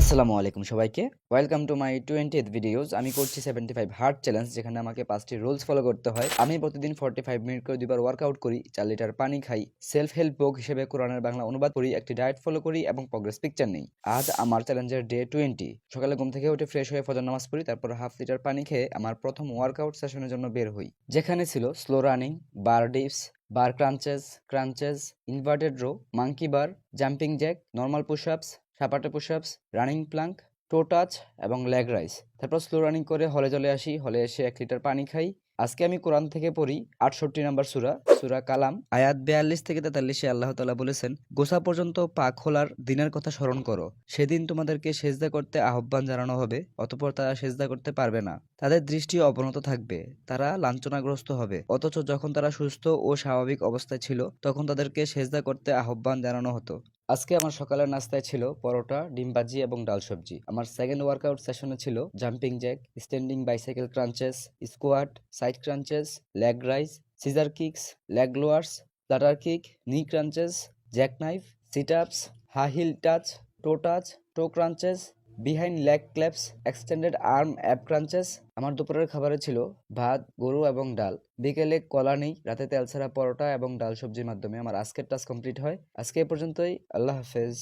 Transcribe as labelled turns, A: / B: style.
A: আসসালামু আলাইকুম সবাইকে। Welcome to my 20th videos. আমি করছি 75 হার্ড চ্যালেঞ্জ, যেখানে আমাকে 5টি রুলস ফলো করতে হয়। আমি প্রতিদিন 45 মিনিট করে দুইবার ওয়ার্কআউট করি, 4 লিটার পানি খাই, সেলফ হেল্প বুক হিসেবে কোরআনের বাংলা অনুবাদ করি, একটি ডায়েট ফলো করি এবং প্রোগ্রেস পিকচার নেই। আজ আমার চ্যালেঞ্জের ডে 20। সকালে ঘুম থেকে উঠে ফ্রেশ হয়ে ফজর নামাজ পড়ি, তারপর হাফ লিটার পানি খেয়ে আমার প্রথম ওয়ার্কআউট সেশনের জন্য বের হই, যেখানে ছিল slow running, bar dips, bar crunches, inverted row, monkey bar, jumping jack, normal pushups, সাপাটে pushups, running plank, toe touch এবং লেগ রাইস। তারপর স্লো রানিং করে হলে চলে আসি, হলে এসে 1 লিটার পানি খাই। আজকে আমি কোরআন থেকে পড়ি 68 নম্বর সূরা, সূরা কালাম, আয়াত 42 থেকে 43-এ আল্লাহ তাআলা বলেছেন, গোসা পর্যন্ত পা খোলার দিনের কথা স্মরণ করো। সেদিন তোমাদেরকে সেজদা করতে আহ্বান জানানো হবে, অতঃপর তারা সেজদা করতে পারবে না। তাদের দৃষ্টি অবনত থাকবে, তারা লাঞ্ছনাগ্রস্ত হবে। অথচ যখন তারা সুস্থ ও স্বাভাবিক অবস্থায় ছিল, তখন তাদেরকে সেজদা করতে আহ্বান জানানো হতো। আজকে আমার সকালের নাস্তায় ছিল পরোটা, ডিম ভাজি এবং ডাল সবজি। আমার সেকেন্ড ওয়ার্কআউট সেশনে ছিল jumping jack, standing bicycle crunches, squat, side crunches, leg raise, scissor kicks, leg lowers, flutter kick, knee crunches, jack knife, sit ups, high heel touch, toe crunches, behind leg claps, extended arm ab crunches. আমার দুপুরের খাবারে ছিল ভাত, গরু এবং ডাল। বিকেলে কলা নেই, রাতে তেল ছাড়া পরোটা এবং ডাল সবজির মাধ্যমে আমার আজকের টাস্ক কমপ্লিট হয়। আজকে এ পর্যন্তই। আল্লাহ হাফেজ।